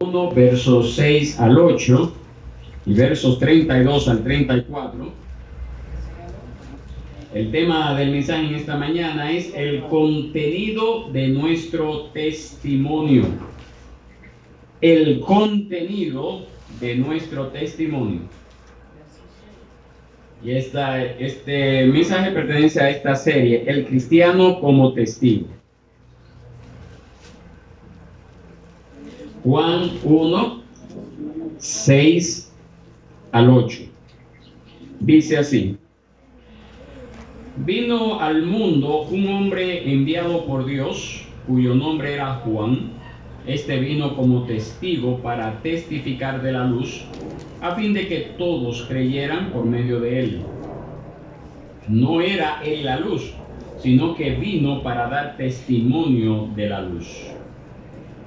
1, versos 6 al 8 y versos 32 al 34. El tema del mensaje en esta mañana es el contenido de nuestro testimonio. El contenido de nuestro testimonio. Y este mensaje pertenece a esta serie, El cristiano como testigo. Juan 1, 6 al 8. Dice así: vino al mundo un hombre enviado por Dios, cuyo nombre era Juan. Este vino como testigo para testificar de la luz, a fin de que todos creyeran por medio de él. No era él la luz, sino que vino para dar testimonio de la luz.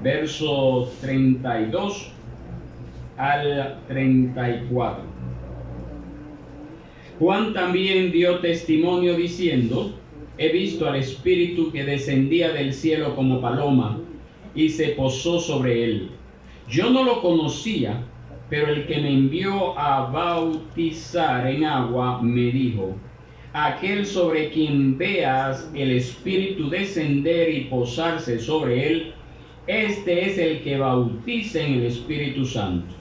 Versos 32 al 34. Juan también dio testimonio diciendo: he visto al Espíritu que descendía del cielo como paloma y se posó sobre él. Yo no lo conocía, pero el que me envió a bautizar en agua me dijo: aquel sobre quien veas el Espíritu descender y posarse sobre él, este es el que bautiza en el Espíritu Santo.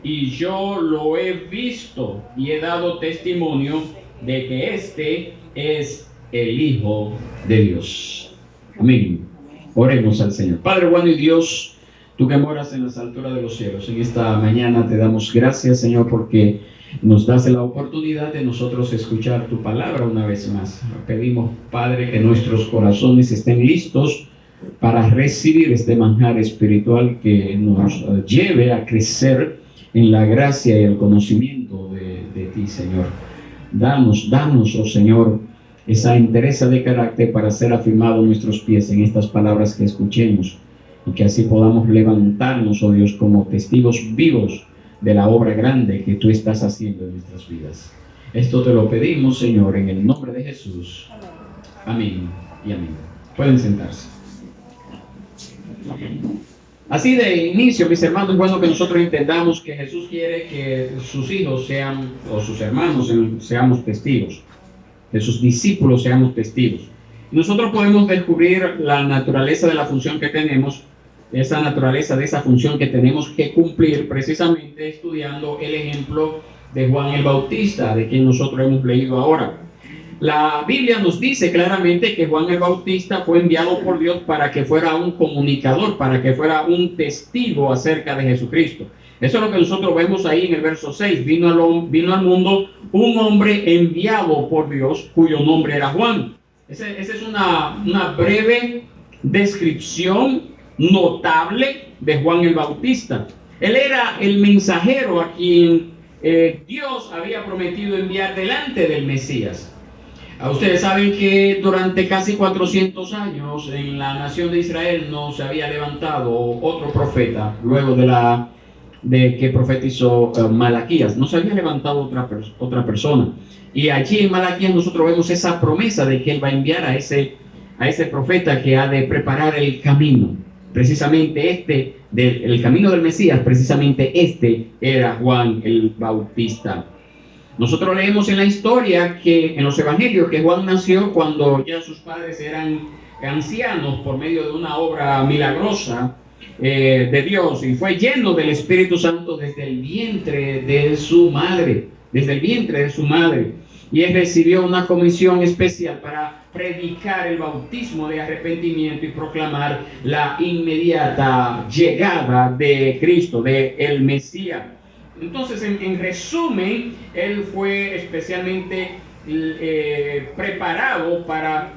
Y yo lo he visto y he dado testimonio de que este es el Hijo de Dios. Amén. Oremos al Señor. Padre bueno y Dios, tú que moras en las alturas de los cielos, en esta mañana te damos gracias, Señor, porque nos das la oportunidad de nosotros escuchar tu palabra una vez más. Pedimos, Padre, que nuestros corazones estén listos para recibir este manjar espiritual que nos lleve a crecer en la gracia y el conocimiento de ti, Señor. Danos, oh Señor, esa entereza de carácter para ser afirmados nuestros pies en estas palabras que escuchemos, y que así podamos levantarnos, oh Dios, como testigos vivos de la obra grande que tú estás haciendo en nuestras vidas. Esto te lo pedimos, Señor, en el nombre de Jesús. Amén y amén. Pueden sentarse. Así de inicio, mis hermanos, es bueno que nosotros entendamos que Jesús quiere que sus hijos sean, o sus hermanos seamos testigos, que sus discípulos seamos testigos. Nosotros podemos descubrir la naturaleza de la función que tenemos, esa naturaleza de esa función que tenemos que cumplir, precisamente estudiando el ejemplo de Juan el Bautista, de quien nosotros hemos leído ahora. La Biblia nos dice claramente que Juan el Bautista fue enviado por Dios para que fuera un comunicador, para que fuera un testigo acerca de Jesucristo. Eso es lo que nosotros vemos ahí en el verso 6. Vino al mundo un hombre enviado por Dios, cuyo nombre era Juan. Esa es una breve descripción notable de Juan el Bautista. Él era el mensajero a quien Dios había prometido enviar delante del Mesías. Ustedes saben que durante casi 400 años en la nación de Israel no se había levantado otro profeta luego de que profetizó Malaquías. No se había levantado otra persona. Y allí en Malaquías nosotros vemos esa promesa de que él va a enviar a ese profeta que ha de preparar el camino. Precisamente el camino del Mesías, precisamente este era Juan el Bautista. Nosotros leemos en la historia, en los evangelios, que Juan nació cuando ya sus padres eran ancianos por medio de una obra milagrosa de Dios, y fue lleno del Espíritu Santo desde el vientre de su madre, y él recibió una comisión especial para predicar el bautismo de arrepentimiento y proclamar la inmediata llegada de Cristo, de el Mesías. Entonces, en resumen, él fue especialmente preparado para,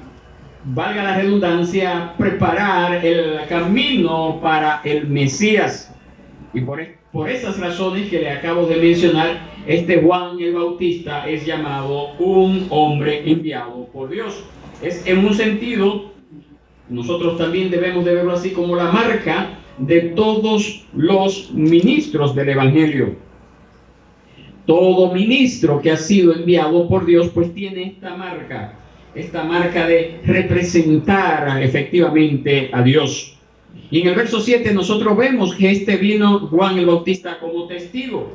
valga la redundancia, preparar el camino para el Mesías. Y por esas razones que le acabo de mencionar, este Juan el Bautista es llamado un hombre enviado por Dios. Es en un sentido, nosotros también debemos de verlo así, como la marca de todos los ministros del Evangelio. Todo ministro que ha sido enviado por Dios pues tiene esta marca de representar efectivamente a Dios. Y en el verso 7 nosotros vemos que vino Juan el Bautista como testigo.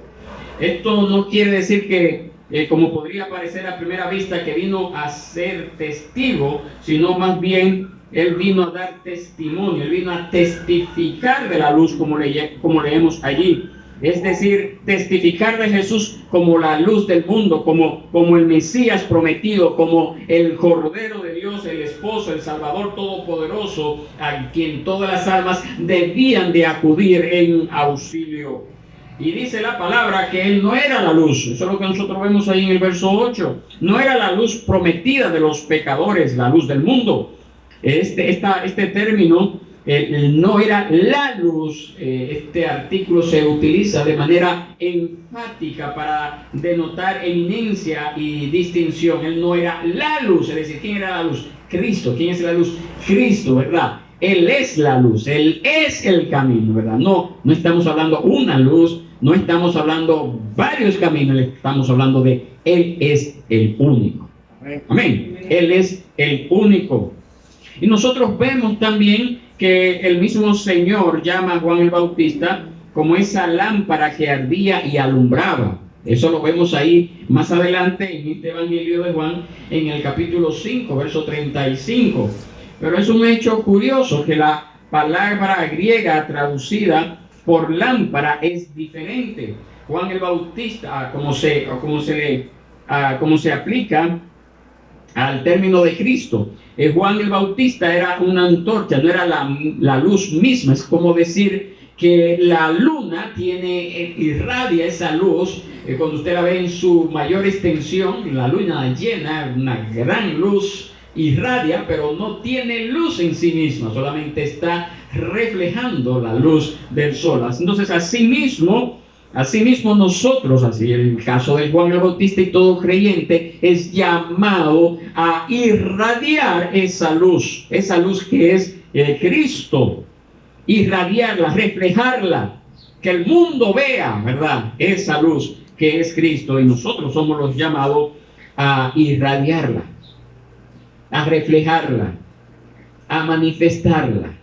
Esto no quiere decir que, como podría parecer a primera vista, que vino a ser testigo, sino más bien él vino a dar testimonio, él vino a testificar de la luz, como leemos allí. Es decir, testificar de Jesús como la luz del mundo, como el Mesías prometido, como el Cordero de Dios, el Esposo, el Salvador Todopoderoso, a quien todas las almas debían de acudir en auxilio. Y dice la palabra que él no era la luz. Eso es lo que nosotros vemos ahí en el verso 8. No era la luz prometida de los pecadores, la luz del mundo. Este término no era la luz. Este artículo se utiliza de manera enfática para denotar eminencia y distinción. Él no era la luz. Es decir, ¿quién era la luz? Cristo. ¿Quién es la luz? Cristo, ¿verdad? Él es la luz, Él es el camino, ¿verdad? No estamos hablando una luz, no estamos hablando varios caminos, estamos hablando de Él es el único. Amén. Él es el único. Y nosotros vemos también que el mismo Señor llama a Juan el Bautista como esa lámpara que ardía y alumbraba. Eso lo vemos ahí más adelante en este Evangelio de Juan, en el capítulo 5, verso 35. Pero es un hecho curioso que la palabra griega traducida por lámpara es diferente. Juan el Bautista, como se aplica al término de Cristo. Juan el Bautista era una antorcha, no era la luz misma. Es como decir que la luna irradia esa luz. Cuando usted la ve en su mayor extensión, la luna llena, una gran luz, irradia, pero no tiene luz en sí misma, solamente está reflejando la luz del sol. Entonces, asimismo nosotros, así en el caso de Juan el Bautista y todo creyente, es llamado a irradiar esa luz que es Cristo, irradiarla, reflejarla, que el mundo vea, ¿verdad? Esa luz que es Cristo, y nosotros somos los llamados a irradiarla, a reflejarla, a manifestarla.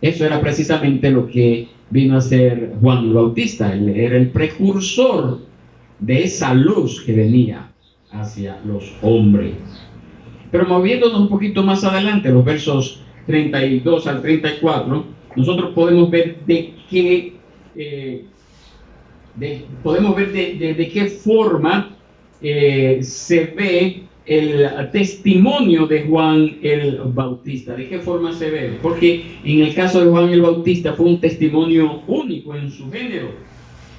Eso era precisamente lo que vino a hacer Juan el Bautista. Él era el precursor de esa luz que venía hacia los hombres. Pero moviéndonos un poquito más adelante, los versos 32 al 34, nosotros podemos ver de qué forma se ve el testimonio de Juan el Bautista. ¿De qué forma se ve? Porque en el caso de Juan el Bautista fue un testimonio único en su género.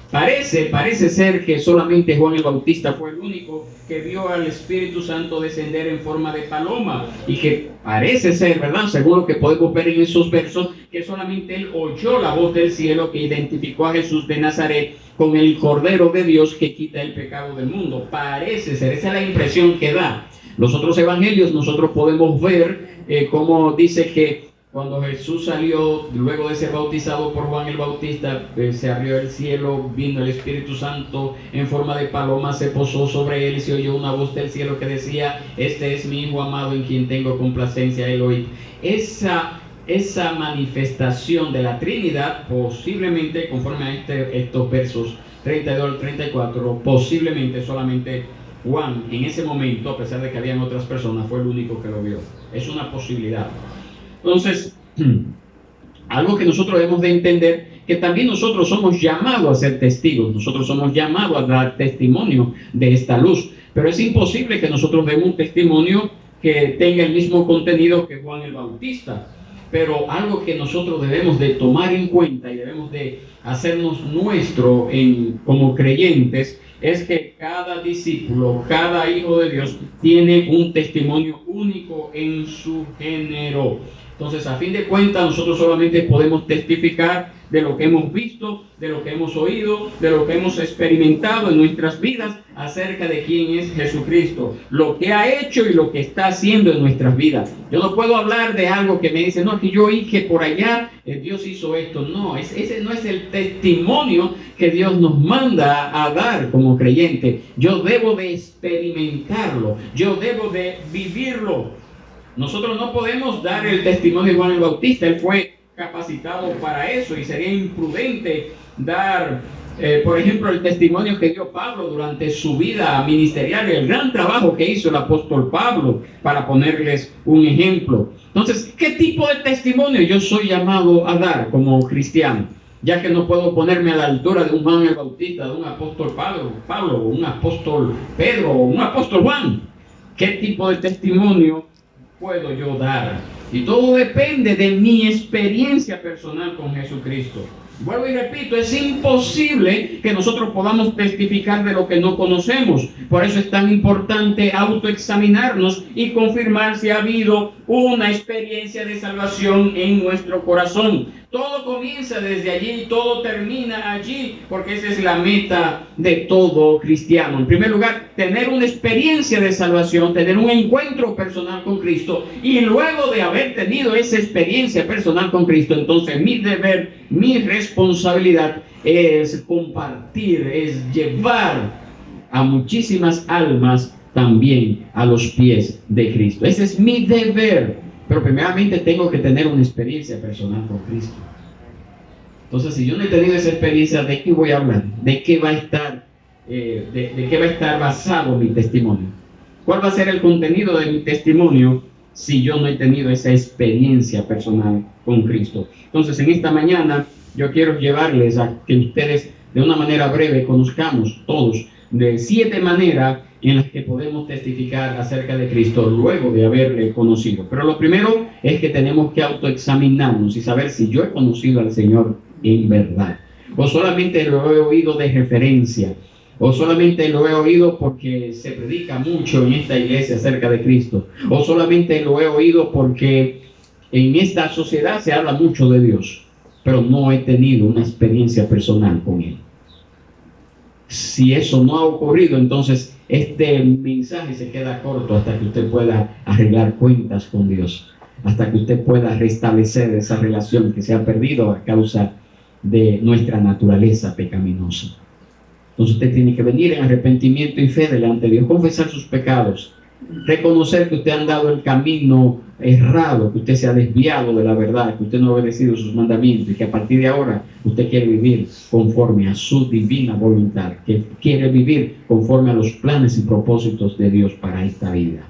Parece ser que solamente Juan el Bautista fue el único que vio al Espíritu Santo descender en forma de paloma, y que parece ser, ¿verdad?, según lo que podemos ver en esos versos, que solamente él oyó la voz del cielo que identificó a Jesús de Nazaret con el Cordero de Dios que quita el pecado del mundo. Parece ser, esa es la impresión que da. Los otros evangelios nosotros podemos ver cómo dice que cuando Jesús salió, luego de ser bautizado por Juan el Bautista, se abrió el cielo, vino el Espíritu Santo en forma de paloma, se posó sobre él y se oyó una voz del cielo que decía: este es mi Hijo amado en quien tengo complacencia, él oíd. Esa manifestación de la Trinidad, posiblemente, conforme a estos versos 32 al 34, posiblemente solamente Juan en ese momento, a pesar de que habían otras personas, fue el único que lo vio. Es una posibilidad. Entonces, algo que nosotros debemos de entender, que también nosotros somos llamados a ser testigos, nosotros somos llamados a dar testimonio de esta luz, pero es imposible que nosotros demos un testimonio que tenga el mismo contenido que Juan el Bautista. Pero algo que nosotros debemos de tomar en cuenta y debemos de hacernos nuestro como creyentes, es que cada discípulo, cada hijo de Dios tiene un testimonio único en su género. Entonces, a fin de cuentas, nosotros solamente podemos testificar de lo que hemos visto, de lo que hemos oído, de lo que hemos experimentado en nuestras vidas acerca de quién es Jesucristo, lo que ha hecho y lo que está haciendo en nuestras vidas. Yo no puedo hablar de algo que me dice, no, que yo oí que por allá Dios hizo esto. No, ese no es el testimonio que Dios nos manda a dar como creyente. Yo debo de experimentarlo, yo debo de vivirlo. Nosotros no podemos dar el testimonio de Juan el Bautista. Él fue capacitado para eso y sería imprudente dar, por ejemplo, el testimonio que dio Pablo durante su vida ministerial, el gran trabajo que hizo el apóstol Pablo, para ponerles un ejemplo. Entonces, ¿qué tipo de testimonio yo soy llamado a dar como cristiano? Ya que no puedo ponerme a la altura de un Juan el Bautista, de un apóstol Pablo, o un apóstol Pedro, o un apóstol Juan. ¿Qué tipo de testimonio puedo yo dar? Y todo depende de mi experiencia personal con Jesucristo. Vuelvo y repito, es imposible que nosotros podamos testificar de lo que no conocemos. Por eso es tan importante autoexaminarnos y confirmar si ha habido una experiencia de salvación en nuestro corazón. Todo comienza desde allí y todo termina allí, porque esa es la meta de todo cristiano. En primer lugar, tener una experiencia de salvación, tener un encuentro personal con Cristo, y luego de haber tenido esa experiencia personal con Cristo, entonces mi deber, mi responsabilidad es compartir, es llevar a muchísimas almas también a los pies de Cristo. Ese es mi deber. Pero primeramente tengo que tener una experiencia personal con Cristo. Entonces, si yo no he tenido esa experiencia, ¿de qué voy a hablar? ¿De qué va a estar, de qué va a estar basado mi testimonio? ¿Cuál va a ser el contenido de mi testimonio si yo no he tenido esa experiencia personal con Cristo? Entonces, en esta mañana yo quiero llevarles a que ustedes de una manera breve conozcamos todos de 7 maneras en las que podemos testificar acerca de Cristo luego de haberle conocido. Pero lo primero es que tenemos que autoexaminarnos y saber si yo he conocido al Señor en verdad, o solamente lo he oído de referencia, o solamente lo he oído porque se predica mucho en esta iglesia acerca de Cristo, o solamente lo he oído porque en esta sociedad se habla mucho de Dios, pero no he tenido una experiencia personal con Él. Si eso no ha ocurrido, entonces este mensaje se queda corto hasta que usted pueda arreglar cuentas con Dios, hasta que usted pueda restablecer esa relación que se ha perdido a causa de nuestra naturaleza pecaminosa. Entonces usted tiene que venir en arrepentimiento y fe delante de Dios, confesar sus pecados, reconocer que usted ha andado el camino errado, que usted se ha desviado de la verdad, que usted no ha obedecido sus mandamientos y que a partir de ahora usted quiere vivir conforme a su divina voluntad, que quiere vivir conforme a los planes y propósitos de Dios para esta vida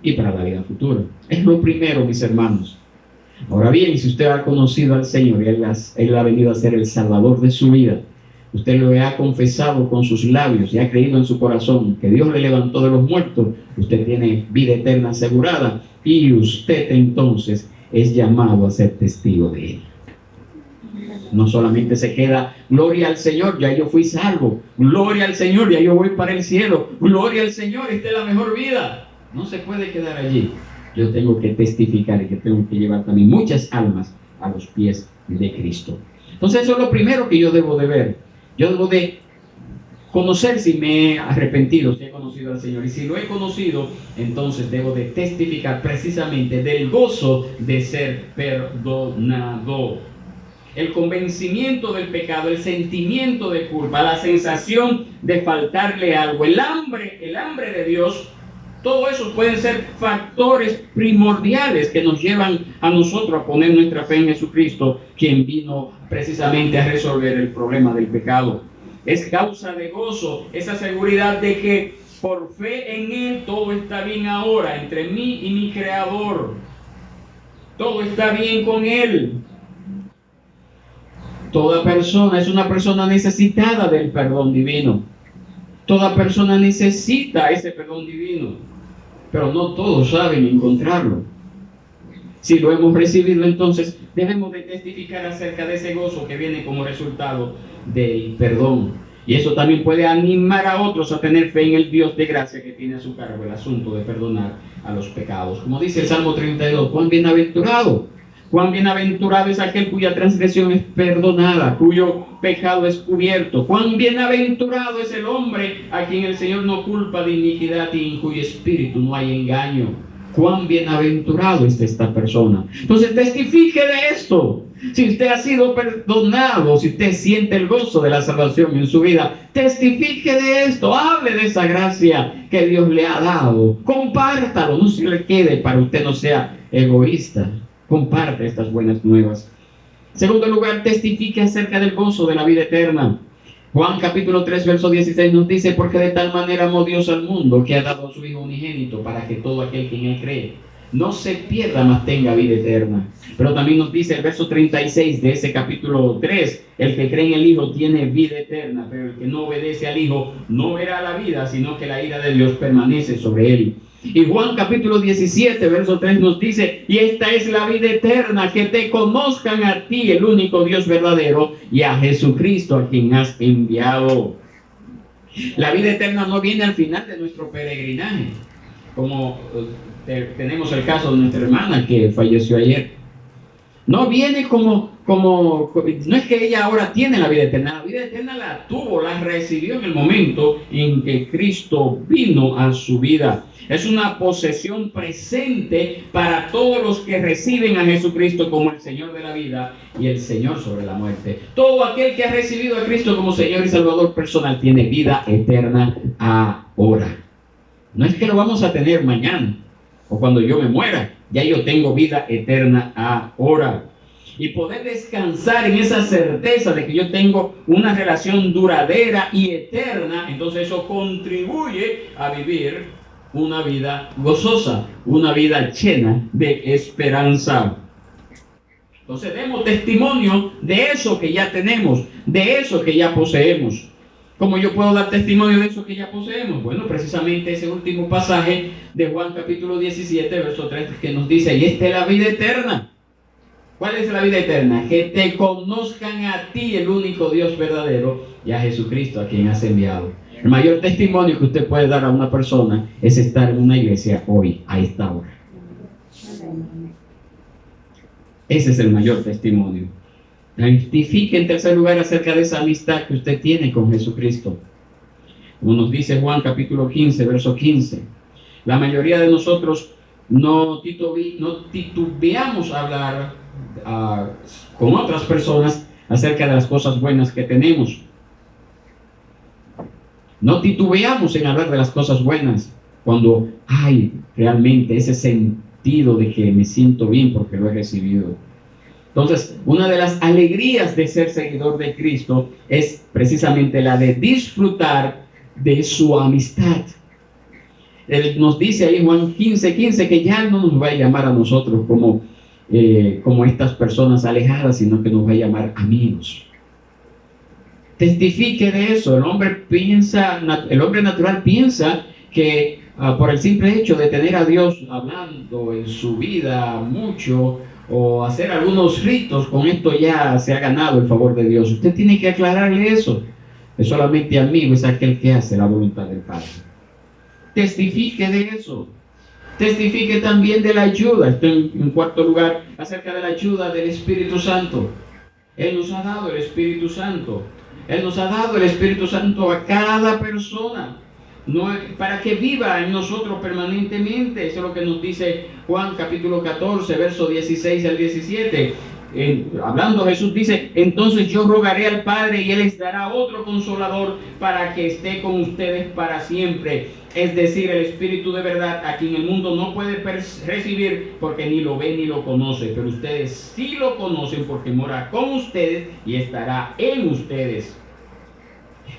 y para la vida futura. Es lo primero, mis hermanos. Ahora bien, si usted ha conocido al Señor y Él ha venido a ser el Salvador de su vida, usted lo ha confesado con sus labios y ha creído en su corazón que Dios le levantó de los muertos, usted tiene vida eterna asegurada y usted entonces es llamado a ser testigo de Él. No solamente se queda, gloria al Señor, ya yo fui salvo, gloria al Señor, ya yo voy para el cielo, gloria al Señor, esta es la mejor vida. No se puede quedar allí. Yo tengo que testificar y que tengo que llevar también muchas almas a los pies de Cristo. Entonces eso es lo primero que yo debo de ver. Yo debo de conocer si me he arrepentido, si he conocido al Señor. Y si lo he conocido, entonces debo de testificar precisamente del gozo de ser perdonado. El convencimiento del pecado, el sentimiento de culpa, la sensación de faltarle algo, el hambre de Dios. Todo eso pueden ser factores primordiales que nos llevan a nosotros a poner nuestra fe en Jesucristo, quien vino precisamente a resolver el problema del pecado. Es causa de gozo esa seguridad de que por fe en Él todo está bien ahora, entre mí y mi Creador. Todo está bien con Él. Toda persona es una persona necesitada del perdón divino. Toda persona necesita ese perdón divino. Pero no todos saben encontrarlo. Si lo hemos recibido, entonces debemos de testificar acerca de ese gozo que viene como resultado del perdón. Y eso también puede animar a otros a tener fe en el Dios de gracia que tiene a su cargo el asunto de perdonar a los pecados. Como dice el Salmo 32, cuán bienaventurado es aquel cuya transgresión es perdonada, cuyo pecado es cubierto. Cuán bienaventurado es el hombre a quien el Señor no culpa de iniquidad y en cuyo espíritu no hay engaño. cuán bienaventurado es esta persona. Entonces testifique de esto. Si usted ha sido perdonado, si usted siente el gozo de la salvación en su vida, testifique de esto, hable de esa gracia que Dios le ha dado, compártalo, no se le quede para usted, no sea egoísta, comparte estas buenas nuevas. En segundo lugar, testifique acerca del gozo de la vida eterna. Juan capítulo 3, verso 16 nos dice: porque de tal manera amó Dios al mundo, que ha dado a su Hijo unigénito, para que todo aquel que en él cree no se pierda, mas tenga vida eterna. Pero también nos dice el verso 36 de ese capítulo 3: el que cree en el Hijo tiene vida eterna, pero el que no obedece al Hijo no verá la vida, sino que la ira de Dios permanece sobre él. Y Juan capítulo 17, verso 3 nos dice: y esta es la vida eterna, que te conozcan a ti, el único Dios verdadero, y a Jesucristo, a quien has enviado. La vida eterna no viene al final de nuestro peregrinaje, como tenemos el caso de nuestra hermana que falleció ayer. No viene no es que ella ahora tiene la vida eterna. La vida eterna la tuvo, la recibió en el momento en que Cristo vino a su vida. Es una posesión presente para todos los que reciben a Jesucristo como el Señor de la vida y el Señor sobre la muerte. Todo aquel que ha recibido a Cristo como Señor y Salvador personal tiene vida eterna ahora. No es que lo vamos a tener mañana o cuando yo me muera. Ya yo tengo vida eterna ahora. Y poder descansar en esa certeza de que yo tengo una relación duradera y eterna, entonces eso contribuye a vivir una vida gozosa, una vida llena de esperanza. Entonces demos testimonio de eso que ya tenemos, de eso que ya poseemos. ¿Cómo yo puedo dar testimonio de eso que ya poseemos? Bueno, precisamente ese último pasaje de Juan capítulo 17, verso 3, que nos dice: y esta es la vida eterna. ¿Cuál es la vida eterna? Que te conozcan a ti, el único Dios verdadero, y a Jesucristo, a quien has enviado. El mayor testimonio que usted puede dar a una persona es estar en una iglesia hoy, a esta hora. Ese es el mayor testimonio. Testifique en tercer lugar acerca de esa amistad que usted tiene con Jesucristo. Como nos dice Juan capítulo 15, verso 15. La mayoría de nosotros no titubeamos a hablar con otras personas acerca de las cosas buenas que tenemos. No titubeamos en hablar de las cosas buenas cuando hay realmente ese sentido de que me siento bien porque lo he recibido. Entonces, una de las alegrías de ser seguidor de Cristo es precisamente la de disfrutar de su amistad. Él nos dice ahí en Juan 15:15 que ya no nos va a llamar a nosotros como estas personas alejadas, sino que nos va a llamar amigos. Testifique de eso. El hombre natural piensa que por el simple hecho de tener a Dios hablando en su vida mucho, o hacer algunos ritos, con esto ya se ha ganado el favor de Dios. Usted tiene que aclararle eso. Es solamente amigo, es aquel que hace la voluntad del Padre. Testifique de eso. Testifique también de la ayuda. Esto en cuarto lugar, acerca de la ayuda del Espíritu Santo. Él nos ha dado el Espíritu Santo. Él nos ha dado el Espíritu Santo a cada persona, para que viva en nosotros permanentemente. Eso es lo que nos dice Juan capítulo 14, verso 16 al 17. Hablando Jesús dice: entonces yo rogaré al Padre y Él les dará otro consolador para que esté con ustedes para siempre. Es decir, el Espíritu de verdad, a quien el mundo no puede recibir porque ni lo ve ni lo conoce. Pero ustedes sí lo conocen porque mora con ustedes y estará en ustedes.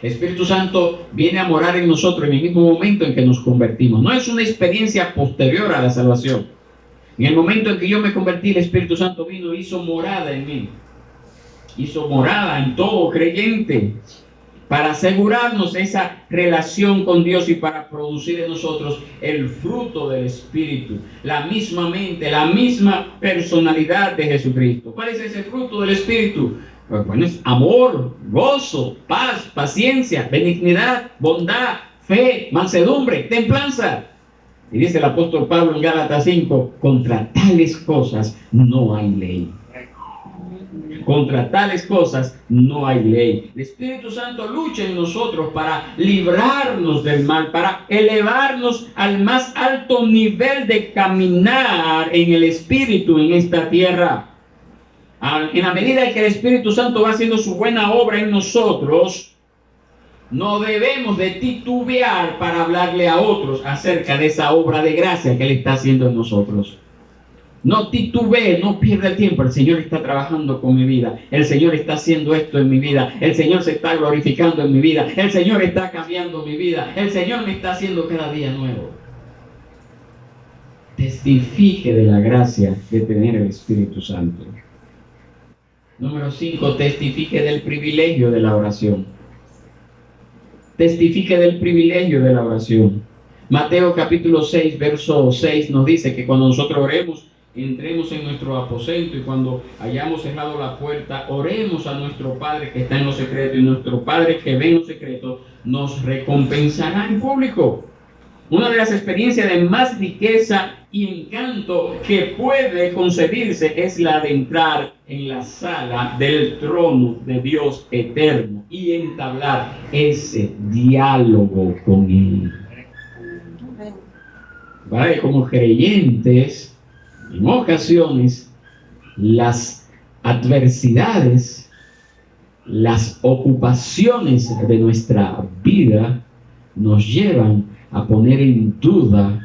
El Espíritu Santo viene a morar en nosotros en el mismo momento en que nos convertimos. No es una experiencia posterior a la salvación. En el momento en que yo me convertí, el Espíritu Santo vino y hizo morada en mí. Hizo morada en todo creyente, para asegurarnos esa relación con Dios y para producir en nosotros el fruto del Espíritu. La misma mente, la misma personalidad de Jesucristo. ¿Cuál es ese fruto del Espíritu? Bueno, es amor, gozo, paz, paciencia, benignidad, bondad, fe, mansedumbre, templanza. Y dice el apóstol Pablo en Gálatas 5: contra tales cosas no hay ley. Contra tales cosas no hay ley. El Espíritu Santo lucha en nosotros para librarnos del mal, para elevarnos al más alto nivel de caminar en el Espíritu en esta tierra. En la medida que el Espíritu Santo va haciendo su buena obra en nosotros, no debemos de titubear para hablarle a otros acerca de esa obra de gracia que Él está haciendo en nosotros. No titubee, no pierda el tiempo. El Señor está trabajando con mi vida. El Señor está haciendo esto en mi vida. El Señor se está glorificando en mi vida. El Señor está cambiando mi vida. El Señor me está haciendo cada día nuevo. Testifique de la gracia de tener el Espíritu Santo. Número 5, testifique del privilegio de la oración. Testifique del privilegio de la oración. Mateo capítulo 6, verso 6 nos dice que cuando nosotros oremos, entremos en nuestro aposento y cuando hayamos cerrado la puerta, oremos a nuestro Padre que está en lo secreto, y nuestro Padre que ve en lo secreto nos recompensará en público. Una de las experiencias de más riqueza y encanto que puede concebirse es la de entrar en la sala del trono de Dios eterno y entablar ese diálogo con Él. ¿Vale? Como creyentes, en ocasiones, las adversidades, las ocupaciones de nuestra vida nos llevan a poner en duda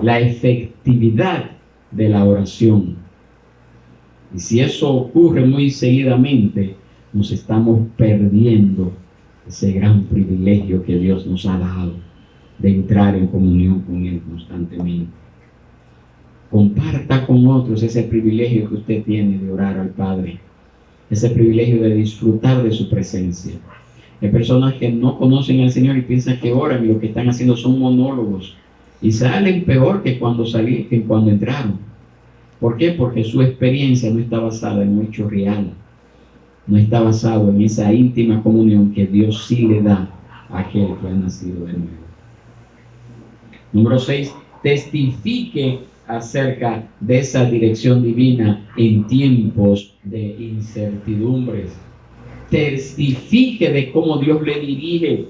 la efectividad de la oración. Y si eso ocurre muy seguidamente, nos estamos perdiendo ese gran privilegio que Dios nos ha dado de entrar en comunión con Él constantemente. Comparta con otros ese privilegio que usted tiene de orar al Padre, ese privilegio de disfrutar de su presencia. Hay personas que no conocen al Señor y piensan que oran y lo que están haciendo son monólogos y salen peor que cuando entraron. ¿Por qué? Porque su experiencia no está basada en un hecho real, no está basado en esa íntima comunión que Dios sí le da a aquel que ha nacido de nuevo. Número 6, testifique acerca de esa dirección divina en tiempos de incertidumbres. Testifique de cómo Dios le dirige.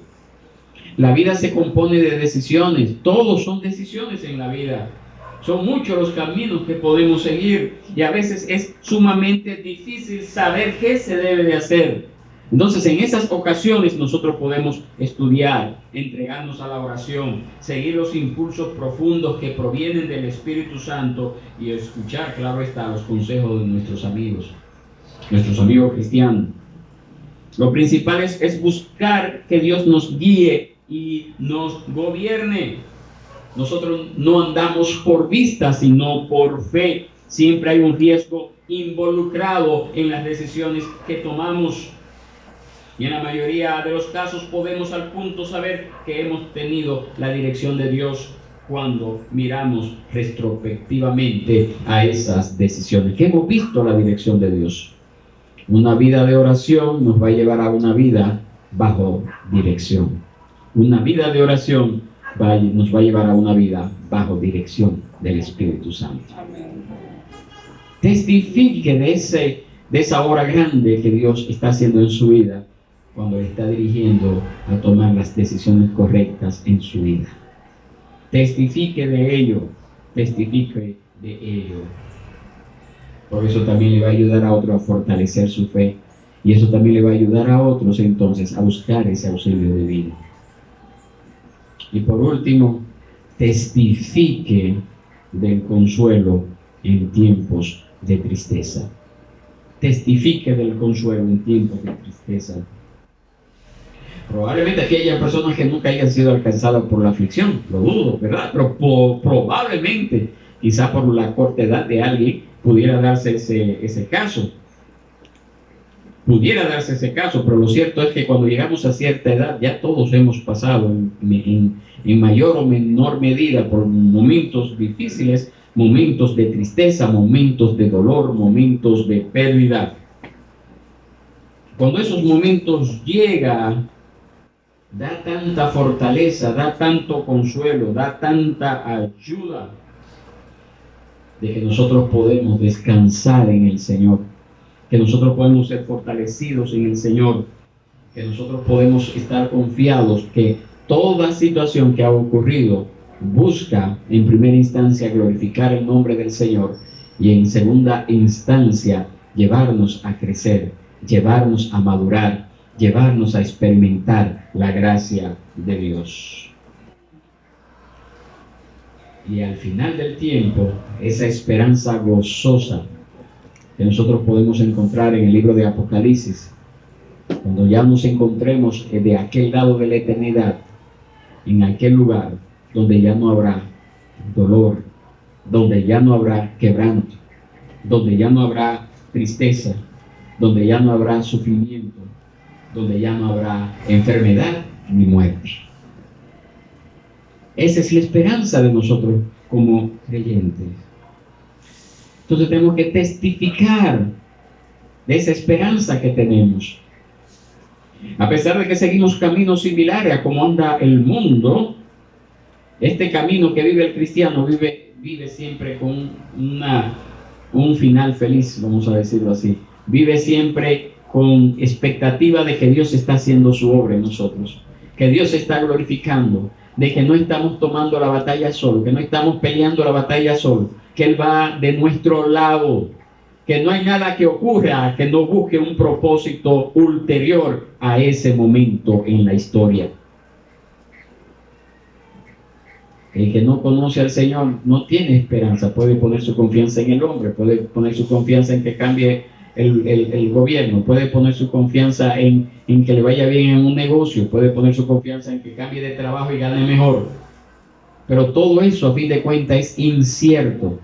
La vida se compone de decisiones. Todos son decisiones en la vida. Son muchos los caminos que podemos seguir y a veces es sumamente difícil saber qué se debe de hacer. Entonces, en esas ocasiones nosotros podemos estudiar, entregarnos a la oración, seguir los impulsos profundos que provienen del Espíritu Santo y escuchar, claro está, los consejos de nuestros amigos cristianos. Lo principal es buscar que Dios nos guíe y nos gobierne. Nosotros no andamos por vista, sino por fe. Siempre hay un riesgo involucrado en las decisiones que tomamos. Y en la mayoría de los casos podemos al punto saber que hemos tenido la dirección de Dios cuando miramos retrospectivamente a esas decisiones, que hemos visto la dirección de Dios. Una vida de oración nos va a llevar a una vida bajo dirección. Una vida de oración nos va a llevar a una vida bajo dirección del Espíritu Santo. Testifique de esa obra grande que Dios está haciendo en su vida cuando le está dirigiendo a tomar las decisiones correctas en su vida. Testifique de ello, testifique de ello. Por eso también le va a ayudar a otro a fortalecer su fe. Y eso también le va a ayudar a otros entonces a buscar ese auxilio divino. Y por último, testifique del consuelo en tiempos de tristeza. Testifique del consuelo en tiempos de tristeza. Probablemente aquí haya personas que nunca hayan sido alcanzadas por la aflicción, lo dudo, ¿verdad? Pero probablemente, quizá por la corta edad de alguien, pudiera darse ese caso. Pero lo cierto es que cuando llegamos a cierta edad, ya todos hemos pasado en mayor o menor medida por momentos difíciles, momentos de tristeza, momentos de dolor, momentos de pérdida. Cuando esos momentos llegan, da tanta fortaleza, da tanto consuelo, da tanta ayuda, de que nosotros podemos descansar en el Señor. que nosotros podemos ser fortalecidos en el Señor, que nosotros podemos estar confiados que toda situación que ha ocurrido busca en primera instancia glorificar el nombre del Señor y en segunda instancia llevarnos a crecer, llevarnos a madurar, llevarnos a experimentar la gracia de Dios. Y al final del tiempo, esa esperanza gozosa que nosotros podemos encontrar en el libro de Apocalipsis, cuando ya nos encontremos de aquel lado de la eternidad, en aquel lugar donde ya no habrá dolor, donde ya no habrá quebranto, donde ya no habrá tristeza, donde ya no habrá sufrimiento, donde ya no habrá enfermedad ni muerte. Esa es la esperanza de nosotros como creyentes. Entonces tenemos que testificar de esa esperanza que tenemos. A pesar de que seguimos caminos similares a cómo anda el mundo, este camino que vive el cristiano vive siempre con un final feliz, vamos a decirlo así. Vive siempre con expectativa de que Dios está haciendo su obra en nosotros, que Dios se está glorificando, de que no estamos tomando la batalla solo, que no estamos peleando la batalla solo, que Él va de nuestro lado, que no hay nada que ocurra que no busque un propósito ulterior a ese momento en la historia. El que no conoce al Señor no tiene esperanza, puede poner su confianza en el hombre, puede poner su confianza en que cambie el gobierno, puede poner su confianza en que le vaya bien en un negocio, puede poner su confianza en que cambie de trabajo y gane mejor. Pero todo eso a fin de cuentas es incierto.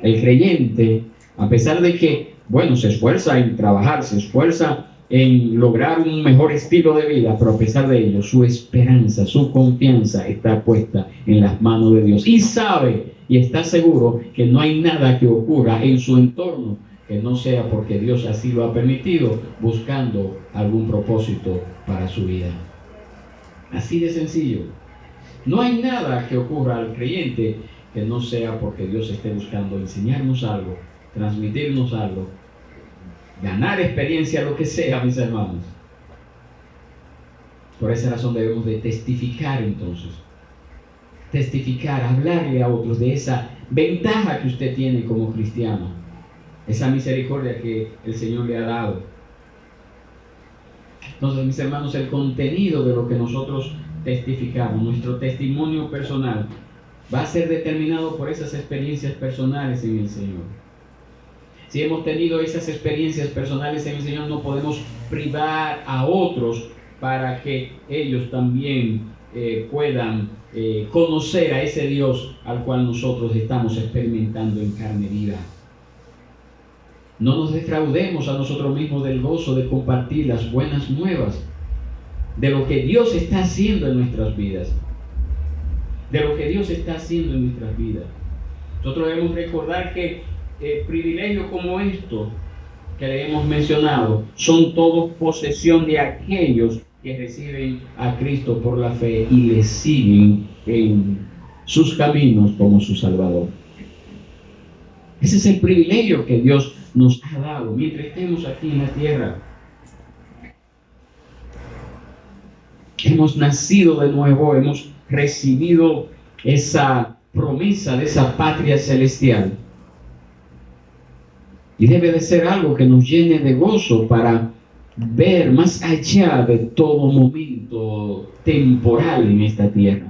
El creyente, a pesar de que, bueno, se esfuerza en trabajar, se esfuerza en lograr un mejor estilo de vida, pero a pesar de ello, su esperanza, su confianza está puesta en las manos de Dios. Y sabe y está seguro que no hay nada que ocurra en su entorno que no sea porque Dios así lo ha permitido, buscando algún propósito para su vida. Así de sencillo. No hay nada que ocurra al creyente que no sea porque Dios esté buscando enseñarnos algo, transmitirnos algo, ganar experiencia, lo que sea, mis hermanos. Por esa razón debemos de testificar entonces. Testificar, hablarle a otros de esa ventaja que usted tiene como cristiano, esa misericordia que el Señor le ha dado. Entonces, mis hermanos, el contenido de lo que nosotros testificamos, nuestro testimonio personal, va a ser determinado por esas experiencias personales en el Señor. Si hemos tenido esas experiencias personales en el Señor, no podemos privar a otros para que ellos también puedan conocer a ese Dios al cual nosotros estamos experimentando en carne viva. No nos defraudemos a nosotros mismos del gozo de compartir las buenas nuevas de lo que Dios está haciendo en nuestras vidas. De lo que Dios está haciendo en nuestras vidas. Nosotros debemos recordar que privilegios como estos que le hemos mencionado son todos posesión de aquellos que reciben a Cristo por la fe y le siguen en sus caminos como su Salvador. Ese es el privilegio que Dios nos ha dado mientras estemos aquí en la tierra. Hemos nacido de nuevo, hemos recibido esa promesa de esa patria celestial. Y debe de ser algo que nos llene de gozo para ver más allá de todo momento temporal en esta tierra.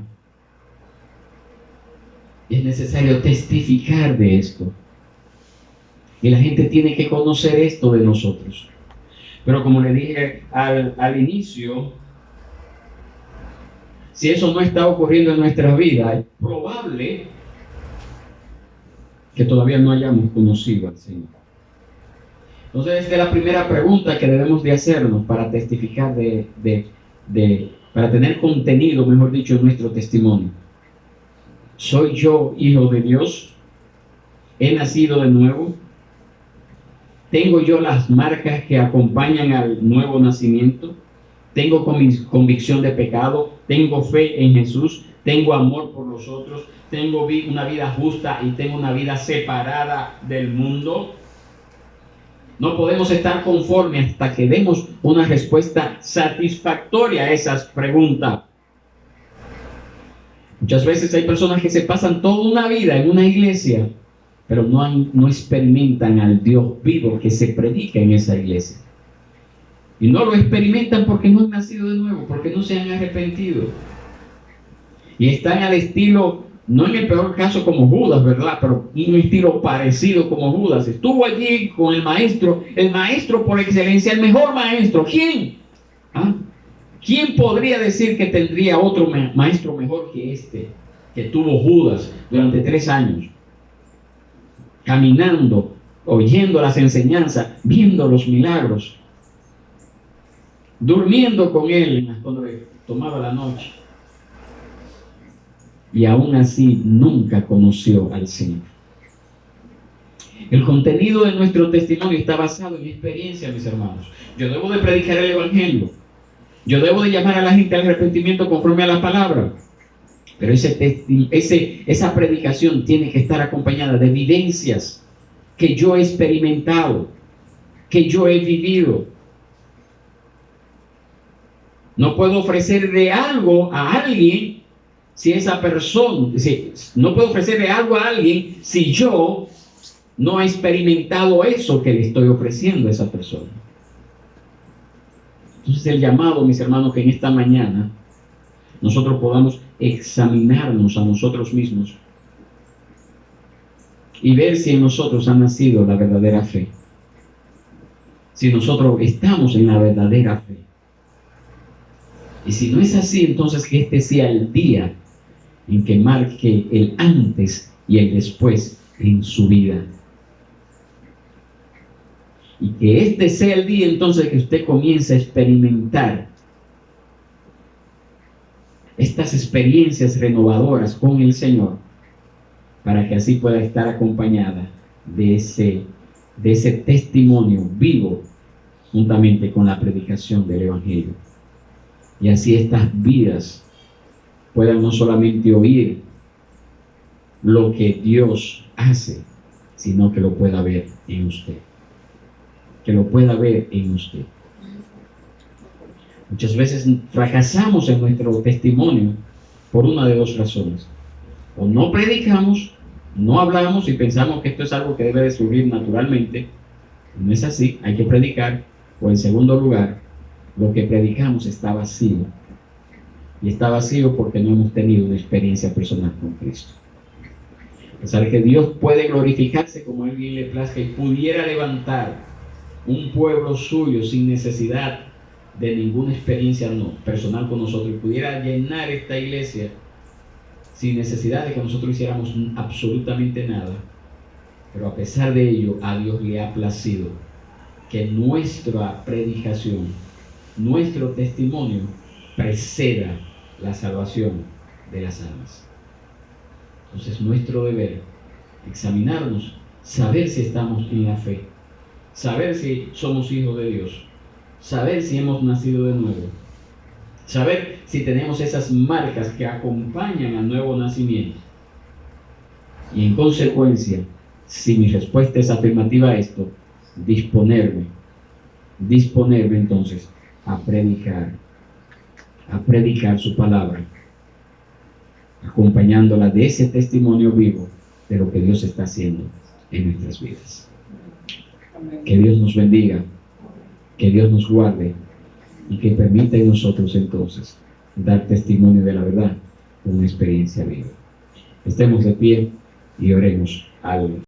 Es necesario testificar de esto. Y la gente tiene que conocer esto de nosotros. Pero como le dije al inicio, si eso no está ocurriendo en nuestra vida, es probable que todavía no hayamos conocido al Señor. Entonces, esta es la primera pregunta que debemos de hacernos para testificar para tener contenido, mejor dicho, en nuestro testimonio. ¿Soy yo hijo de Dios? ¿He nacido de nuevo? ¿Tengo yo las marcas que acompañan al nuevo nacimiento? ¿Tengo convicción de pecado? ¿Tengo fe en Jesús? ¿Tengo amor por los otros? ¿Tengo una vida justa y tengo una vida separada del mundo? No podemos estar conformes hasta que demos una respuesta satisfactoria a esas preguntas. Muchas veces hay personas que se pasan toda una vida en una iglesia, pero no experimentan al Dios vivo que se predica en esa iglesia. Y no lo experimentan porque no han nacido de nuevo, porque no se han arrepentido. Y están al estilo, no en el peor caso como Judas, ¿verdad? Pero un estilo parecido como Judas. Estuvo allí con el maestro por excelencia, el mejor maestro. ¿Quién? ¿Ah? ¿Quién podría decir que tendría otro maestro mejor que este que tuvo Judas durante 3 años? Caminando, oyendo las enseñanzas, viendo los milagros, durmiendo con él cuando tomaba la noche. Y aún así nunca conoció al Señor. El contenido de nuestro testimonio está basado en mi experiencia, mis hermanos. Yo debo de predicar el Evangelio. Yo debo de llamar a la gente al arrepentimiento conforme a la palabra. Pero esa predicación tiene que estar acompañada de evidencias que yo he experimentado, que yo he vivido. No puedo ofrecerle algo a alguien no puedo ofrecerle algo a alguien si yo no he experimentado eso que le estoy ofreciendo a esa persona. Entonces el llamado, mis hermanos, que en esta mañana nosotros podamos examinarnos a nosotros mismos y ver si en nosotros ha nacido la verdadera fe. Si nosotros estamos en la verdadera fe. Y si no es así, entonces que este sea el día en que marque el antes y el después en su vida. Y que este sea el día entonces que usted comience a experimentar estas experiencias renovadoras con el Señor, para que así pueda estar acompañada de ese testimonio vivo juntamente con la predicación del Evangelio. Y así estas vidas puedan no solamente oír lo que Dios hace, sino que lo pueda ver en usted. Que lo pueda ver en usted. Muchas veces fracasamos en nuestro testimonio por una de 2 razones. O no predicamos, no hablamos y pensamos que esto es algo que debe de surgir naturalmente. No es así, hay que predicar. O en segundo lugar, lo que predicamos está vacío. Y está vacío porque no hemos tenido una experiencia personal con Cristo. A pesar de que Dios puede glorificarse como a Él bien le plazca y pudiera levantar un pueblo suyo sin necesidad de ninguna experiencia personal con nosotros, y pudiera llenar esta iglesia sin necesidad de que nosotros hiciéramos absolutamente nada. Pero a pesar de ello, a Dios le ha placido que nuestra predicación, nuestro testimonio, preceda la salvación de las almas. Entonces nuestro deber, examinarnos, saber si estamos en la fe, saber si somos hijos de Dios, saber si hemos nacido de nuevo, saber si tenemos esas marcas que acompañan al nuevo nacimiento. Y en consecuencia, si mi respuesta es afirmativa a esto, disponerme entonces a predicar su palabra, acompañándola de ese testimonio vivo de lo que Dios está haciendo en nuestras vidas. Que Dios nos bendiga, que Dios nos guarde y que permita en nosotros entonces dar testimonio de la verdad con una experiencia viva. Estemos de pie y oremos al